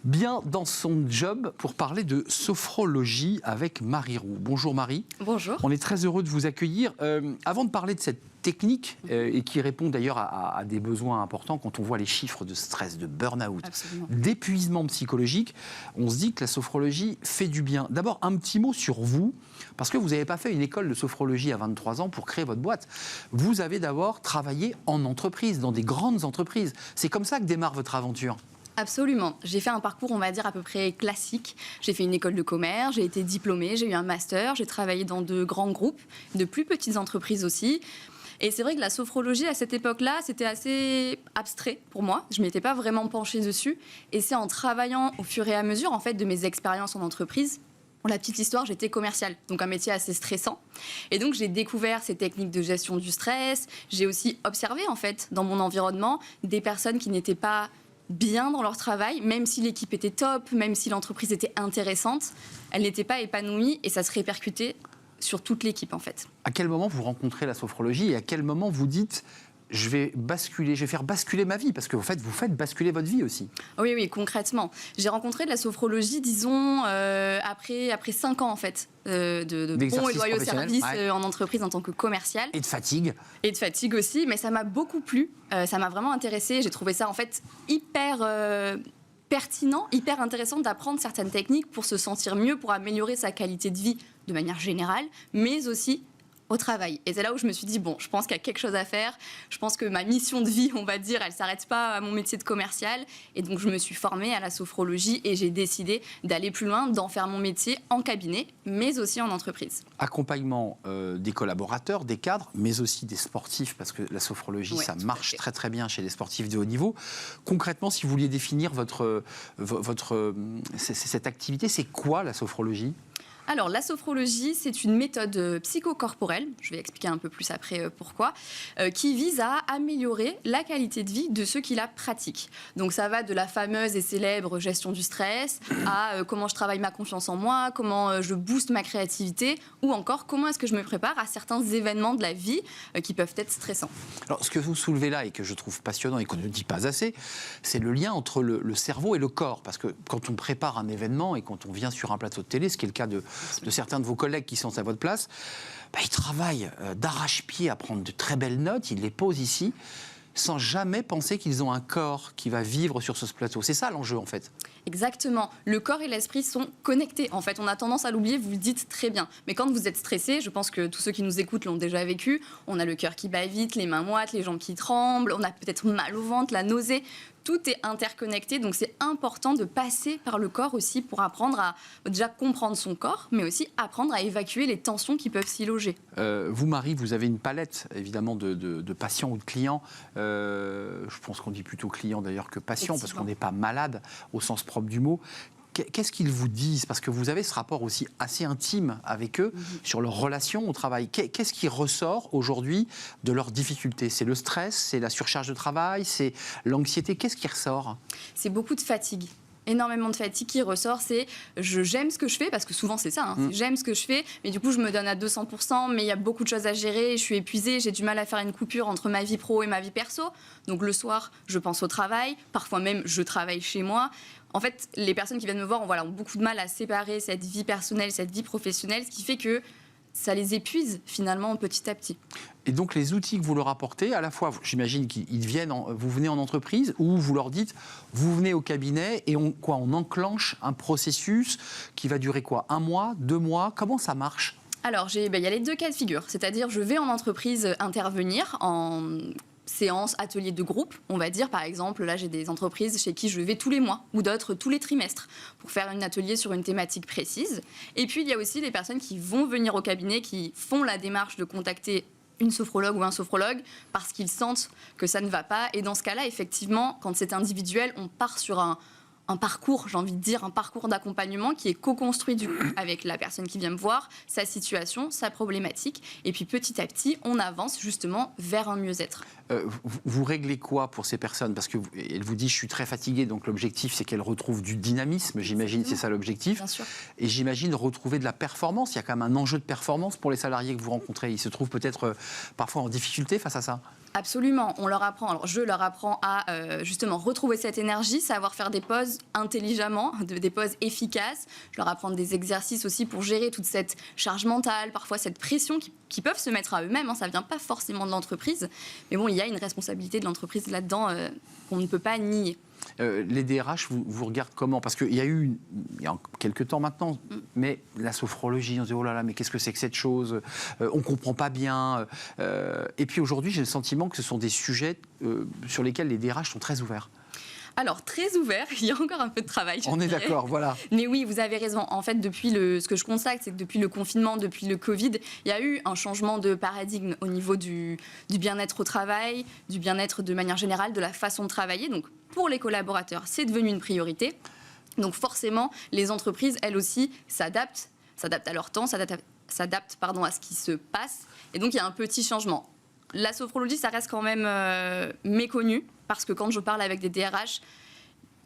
Bien dans son job pour parler de sophrologie avec Marie Roux. Bonjour Marie. Bonjour. On est très heureux de vous accueillir. Avant de parler de cette technique et qui répond d'ailleurs à des besoins importants quand on voit les chiffres de stress, de burn-out, d'épuisement psychologique, on se dit que la sophrologie fait du bien. D'abord, un petit mot sur vous, parce que vous n'avez pas fait une école de sophrologie à 23 ans pour créer votre boîte. Vous avez d'abord travaillé en entreprise, dans des grandes entreprises. C'est comme ça que démarre votre aventure. Absolument. J'ai fait un parcours, on va dire, à peu près classique. J'ai fait une école de commerce, j'ai été diplômée, j'ai eu un master, j'ai travaillé dans de grands groupes, de plus petites entreprises aussi. Et c'est vrai que la sophrologie, à cette époque-là, c'était assez abstrait pour moi. Je ne m'étais pas vraiment penchée dessus. Et c'est en travaillant au fur et à mesure, en fait, de mes expériences en entreprise. Pour la petite histoire, j'étais commerciale, donc un métier assez stressant. Et donc, j'ai découvert ces techniques de gestion du stress. J'ai aussi observé, en fait, dans mon environnement, des personnes qui n'étaient pas bien dans leur travail, même si l'équipe était top, même si l'entreprise était intéressante, elle n'était pas épanouie et ça se répercutait sur toute l'équipe en fait. À quel moment vous rencontrez la sophrologie et à quel moment vous dites je vais faire basculer ma vie, parce que en fait, vous faites basculer votre vie aussi. Oui, concrètement. J'ai rencontré de la sophrologie, disons, après 5 ans, en fait, de bons et loyaux services en entreprise en tant que commercial. Et de fatigue. Et de fatigue aussi, mais ça m'a beaucoup plu. Ça m'a vraiment intéressée. J'ai trouvé ça, en fait, hyper pertinent, hyper intéressant d'apprendre certaines techniques pour se sentir mieux, pour améliorer sa qualité de vie de manière générale, mais aussi au travail. Et c'est là où je me suis dit, bon, je pense qu'il y a quelque chose à faire. Je pense que ma mission de vie, on va dire, elle ne s'arrête pas à mon métier de commercial. Et donc, je me suis formée à la sophrologie et j'ai décidé d'aller plus loin, d'en faire mon métier en cabinet, mais aussi en entreprise. Accompagnement des collaborateurs, des cadres, mais aussi des sportifs, parce que la sophrologie, ça marche très très bien chez les sportifs de haut niveau. Concrètement, si vous vouliez définir cette activité, c'est quoi la sophrologie ? Alors, la sophrologie, c'est une méthode psychocorporelle, je vais expliquer un peu plus après pourquoi, qui vise à améliorer la qualité de vie de ceux qui la pratiquent. Donc, ça va de la fameuse et célèbre gestion du stress à comment je travaille ma confiance en moi, comment je booste ma créativité, ou encore comment est-ce que je me prépare à certains événements de la vie qui peuvent être stressants. Alors, ce que vous soulevez là et que je trouve passionnant et qu'on ne dit pas assez, c'est le lien entre le cerveau et le corps. Parce que quand on prépare un événement et quand on vient sur un plateau de télé, ce qui est le cas de certains de vos collègues qui sont à votre place, ils travaillent d'arrache-pied à prendre de très belles notes, ils les posent ici, sans jamais penser qu'ils ont un corps qui va vivre sur ce plateau. C'est ça l'enjeu en fait. Exactement. Le corps et l'esprit sont connectés. En fait, on a tendance à l'oublier, vous le dites très bien. Mais quand vous êtes stressé, je pense que tous ceux qui nous écoutent l'ont déjà vécu, on a le cœur qui bat vite, les mains moites, les jambes qui tremblent, on a peut-être mal au ventre, la nausée. Tout est interconnecté, donc c'est important de passer par le corps aussi pour apprendre à déjà comprendre son corps, mais aussi apprendre à évacuer les tensions qui peuvent s'y loger. Vous, Marie, vous avez une palette, évidemment, de patients ou de clients. Je pense qu'on dit plutôt clients d'ailleurs que patients, parce qu'on n'est pas malade au sens propre du mot. Qu'est-ce qu'ils vous disent ? Parce que vous avez ce rapport aussi assez intime avec eux sur leur relation au travail. Qu'est-ce qui ressort aujourd'hui de leurs difficultés ? C'est le stress, c'est la surcharge de travail, c'est l'anxiété. Qu'est-ce qui ressort ? C'est beaucoup de fatigue. Énormément de fatigue qui ressort, c'est j'aime ce que je fais, parce que souvent c'est ça, j'aime ce que je fais, mais du coup je me donne à 200%, mais il y a beaucoup de choses à gérer, je suis épuisée, j'ai du mal à faire une coupure entre ma vie pro et ma vie perso. Donc le soir, je pense au travail, parfois même je travaille chez moi. En fait, les personnes qui viennent me voir ont beaucoup de mal à séparer cette vie personnelle, cette vie professionnelle, ce qui fait que ça les épuise finalement petit à petit. Et donc les outils que vous leur apportez, à la fois, j'imagine qu'ils viennent, vous venez en entreprise ou vous leur dites, vous venez au cabinet et on enclenche un processus qui va durer quoi ? 1 mois, 2 mois ? Comment ça marche ? Alors, il y a les 2 cas de figure. C'est-à-dire, je vais en entreprise intervenir en séances, ateliers de groupe, on va dire. Par exemple, là, j'ai des entreprises chez qui je vais tous les mois ou d'autres tous les trimestres pour faire un atelier sur une thématique précise. Et puis, il y a aussi les personnes qui vont venir au cabinet, qui font la démarche de contacter une sophrologue ou un sophrologue parce qu'ils sentent que ça ne va pas. Et dans ce cas-là, effectivement, quand c'est individuel, on part sur un parcours, j'ai envie de dire, un parcours d'accompagnement qui est co-construit du coup avec la personne qui vient me voir, sa situation, sa problématique. Et puis petit à petit, on avance justement vers un mieux-être. Vous réglez quoi pour ces personnes ? Parce qu'elle vous dit, je suis très fatiguée, donc l'objectif, c'est qu'elle retrouve du dynamisme, j'imagine, c'est ça l'objectif. Bien sûr. Et j'imagine retrouver de la performance. Il y a quand même un enjeu de performance pour les salariés que vous rencontrez. Ils se trouvent peut-être parfois en difficulté face à ça. Absolument, on leur apprend, alors je leur apprends à justement retrouver cette énergie, savoir faire des pauses intelligemment, des pauses efficaces. Je leur apprends des exercices aussi pour gérer toute cette charge mentale, parfois cette pression qui peuvent se mettre à eux-mêmes, hein, ça ne vient pas forcément de l'entreprise. Mais bon, il y a une responsabilité de l'entreprise là-dedans qu'on ne peut pas nier. Les DRH vous regardent comment? Parce qu'il y a eu, il y a quelques temps maintenant, mais la sophrologie, on se dit oh là là, mais qu'est-ce que c'est que cette chose? On ne comprend pas bien. Et puis aujourd'hui, j'ai le sentiment que ce sont des sujets sur lesquels les DRH sont très ouverts. Alors, très ouvert, il y a encore un peu de travail. On est d'accord, voilà. Mais oui, vous avez raison. En fait, ce que je constate, c'est que depuis le confinement, depuis le Covid, il y a eu un changement de paradigme au niveau du bien-être au travail, du bien-être de manière générale, de la façon de travailler. Donc, pour les collaborateurs, c'est devenu une priorité. Donc, forcément, les entreprises, elles aussi, s'adaptent à leur temps, s'adaptent à ce qui se passe. Et donc, il y a un petit changement. La sophrologie, ça reste quand même méconnu, parce que quand je parle avec des DRH,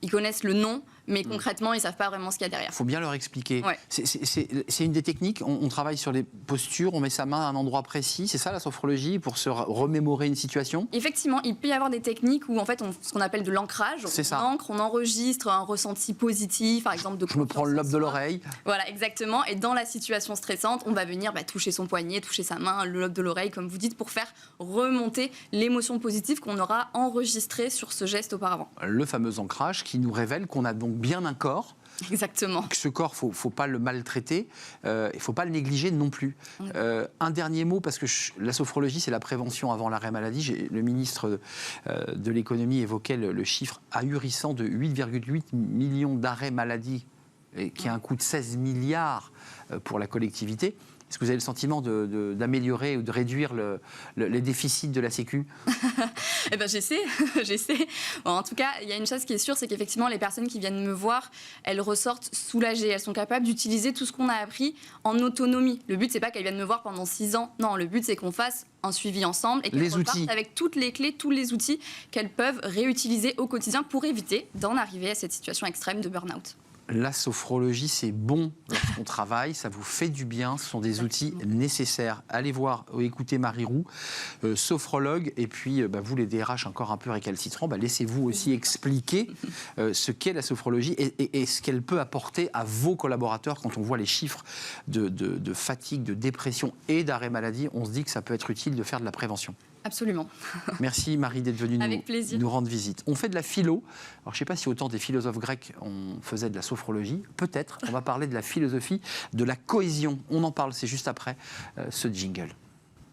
ils connaissent le nom, mais concrètement, ils ne savent pas vraiment ce qu'il y a derrière. Il faut bien leur expliquer. Ouais. C'est une des techniques, on travaille sur les postures, on met sa main à un endroit précis, c'est ça la sophrologie, pour se remémorer une situation? Effectivement, il peut y avoir des techniques où en fait, ce qu'on appelle de l'ancrage, on ancre, on enregistre un ressenti positif, par exemple de je me prends le lobe de l'oreille. Voilà, exactement. Et dans la situation stressante, on va venir toucher son poignet, toucher sa main, le lobe de l'oreille, comme vous dites, pour faire remonter l'émotion positive qu'on aura enregistrée sur ce geste auparavant. Le fameux ancrage qui nous révèle qu'on a donc bien un corps. Exactement. Ce corps, il ne faut pas le maltraiter, il ne faut pas le négliger non plus. Un dernier mot, parce que la sophrologie, c'est la prévention avant l'arrêt maladie. Le ministre de l'économie évoquait le chiffre ahurissant de 8,8 millions d'arrêts maladie, qui a un coût de 16 milliards pour la collectivité. Est-ce que vous avez le sentiment d'améliorer ou de réduire les déficits de la Sécu? Eh ben, j'essaie. Bon, en tout cas, il y a une chose qui est sûre, c'est qu'effectivement, les personnes qui viennent me voir, elles ressortent soulagées. Elles sont capables d'utiliser tout ce qu'on a appris en autonomie. Le but, c'est pas qu'elles viennent me voir pendant 6 ans. Non, le but, c'est qu'on fasse un suivi ensemble et qu'elles repartent avec toutes les clés, tous les outils qu'elles peuvent réutiliser au quotidien pour éviter d'en arriver à cette situation extrême de burn-out. La sophrologie, c'est bon lorsqu'on travaille, ça vous fait du bien, ce sont des outils nécessaires. Allez voir ou écoutez Marie Roux, sophrologue, et puis vous les DRH encore un peu récalcitrants, laissez-vous aussi expliquer ce qu'est la sophrologie et ce qu'elle peut apporter à vos collaborateurs. Quand on voit les chiffres de fatigue, de dépression et d'arrêt maladie, on se dit que ça peut être utile de faire de la prévention. Absolument. Merci Marie d'être venue nous rendre visite. On fait de la philo. Alors je ne sais pas si autant des philosophes grecs on faisait de la sophrologie. Peut-être. On va parler de la philosophie de la cohésion. On en parle, c'est juste après ce jingle.